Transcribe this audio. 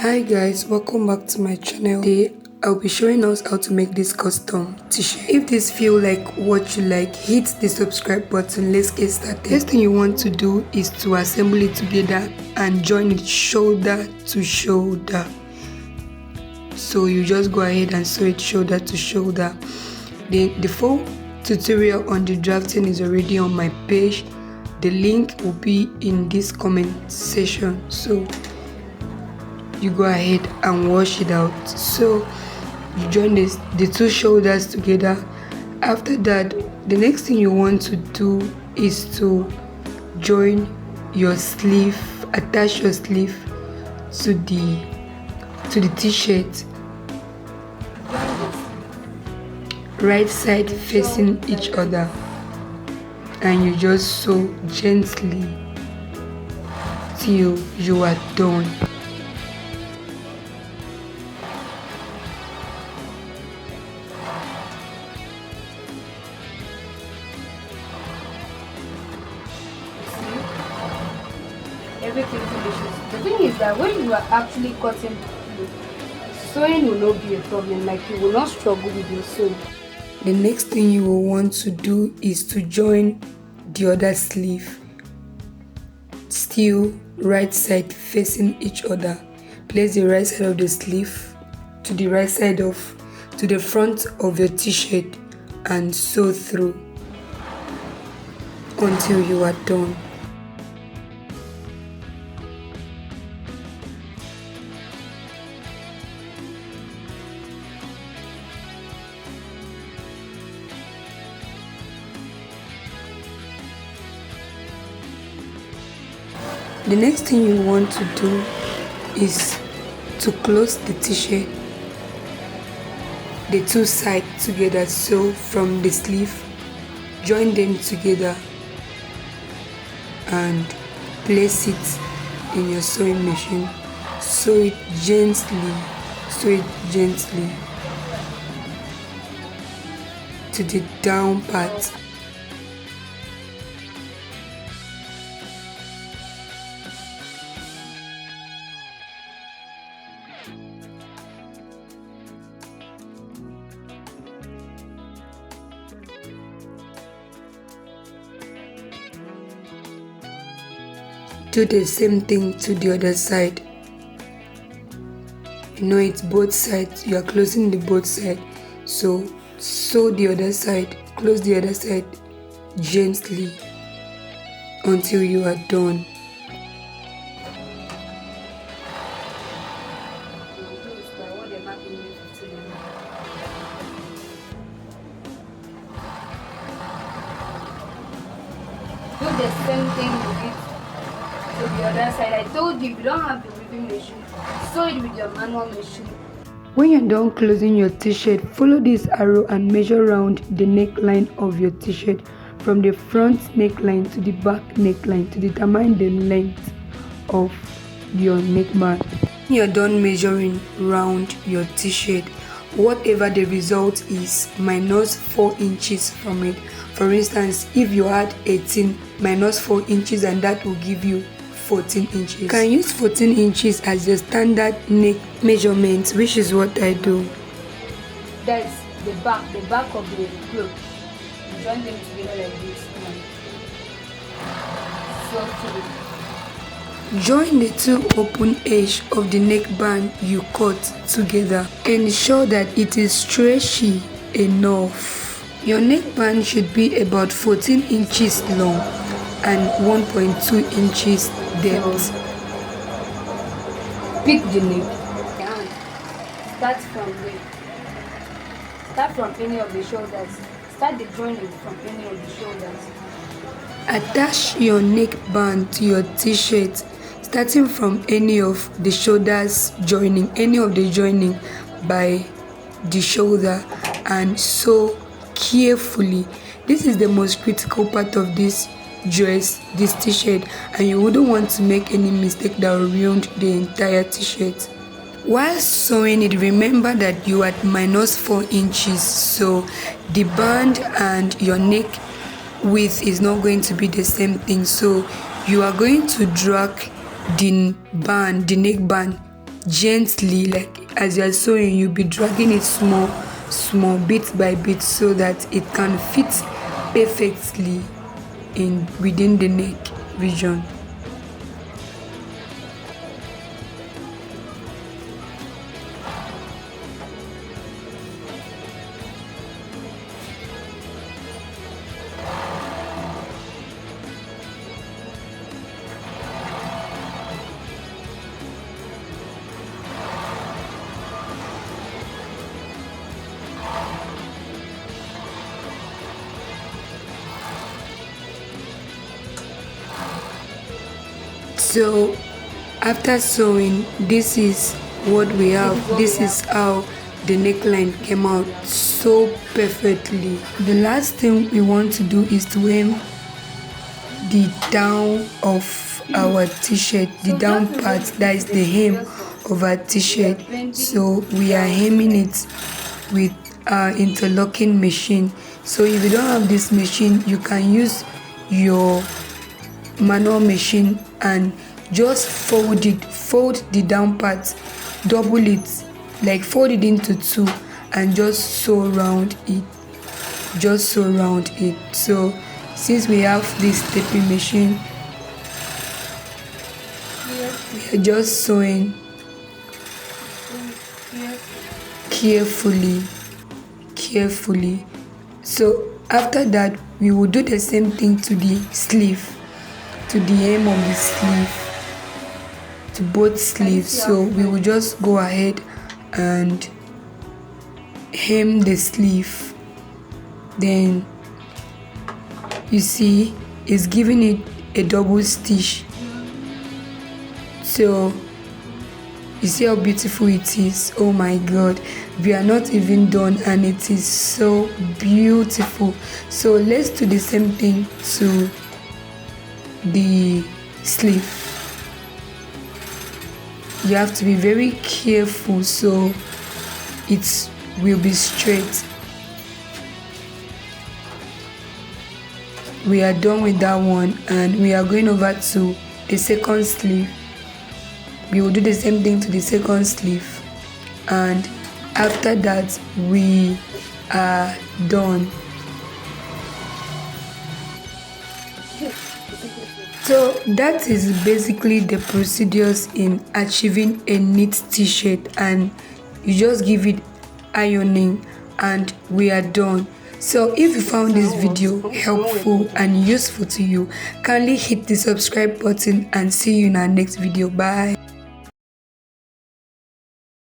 Hi guys, welcome back to my channel. Today I'll be showing us how to make this custom t-shirt. If this feel like what you like, hit the subscribe button. Let's get started. First thing you want to do is to assemble it together and join it shoulder to shoulder. So you just go ahead and sew it shoulder to shoulder. The full tutorial on the drafting is already on my page. The link will be in this comment section, so you go ahead and wash it out. So you join the two shoulders together. After that, the next thing you want to do is to join your sleeve, attach your sleeve to the t-shirt, right side facing each other, and you just sew gently till you are done. Everything finishes. The thing is that when you are actually cutting, sewing will not be a problem. Like, you will not struggle with your sewing. The next thing you will want to do is to join the other sleeve, still right side facing each other. Place the right side of the sleeve to the front of your t-shirt and sew through until you are done. The next thing you want to do is to close the t-shirt, the two sides together. So from the sleeve, join them together and place it in your sewing machine. Sew it gently to the down part. Do the same thing to the other side. You know it's both sides, you are closing the both sides. So sew the other side, close the other side gently until you are done. Do the same thing with it to the other side. I told you, if you don't have the weaving machine, sew it with your manual machine. When you're done closing your t-shirt, follow this arrow and measure round the neckline of your t-shirt from the front neckline to the back neckline to determine the length of your neckband. When you're done measuring round your t-shirt, whatever the result is, minus 4 inches from it. For instance, if you had 18, minus 4 inches, and that will give you 14 inches. You can use 14 inches as your standard neck measurement, which is what I do. That's the back of the cloth. You join them together like this. So join the two open edge of the neckband you cut together. Ensure that it is stretchy enough. Your neckband should be about 14 inches long and 1.2 inches depth. Pick the neck. Start from there. Start from any of the shoulders. Start the joining from any of the shoulders. Attach your neckband to your t-shirt, starting from any of the shoulders joining, by the shoulder, and sew carefully. This is the most critical part of this dress, this t-shirt, and you wouldn't want to make any mistake that will ruin the entire t-shirt. While sewing it, remember that you are at minus 4 inches, so the band and your neck width is not going to be the same thing. So you are going to drag the neck band gently, like as you're sewing, you'll be dragging it small bit by bit so that it can fit perfectly in within the neck region. So after sewing, this is what we have. This is how the neckline came out so perfectly. The last thing we want to do is to hem the down of our t-shirt, the down part, that is the hem of our t-shirt. So we are hemming it with our interlocking machine. So if you don't have this machine, you can use your manual machine and just fold the down part, double it, like fold it into two and just sew around it, So since we have this taping machine, we are just sewing carefully. So after that, we will do the same thing to the sleeve, to the hem of the sleeve, to both sleeves. So we will just go ahead and hem the sleeve. Then you see it's giving it a double stitch. So you see how beautiful it is. Oh my god, we are not even done and it is so beautiful. So let's do the same thing to the sleeve. You have to be very careful so it will be straight. We are done with that one and we are going over to the second sleeve. We will do the same thing to the second sleeve, and after that we are done. So that is basically the procedures in achieving a neat t-shirt, and you just give it ironing and we are done. So if you found this video helpful and useful to you, kindly hit the subscribe button and see you in our next video. Bye.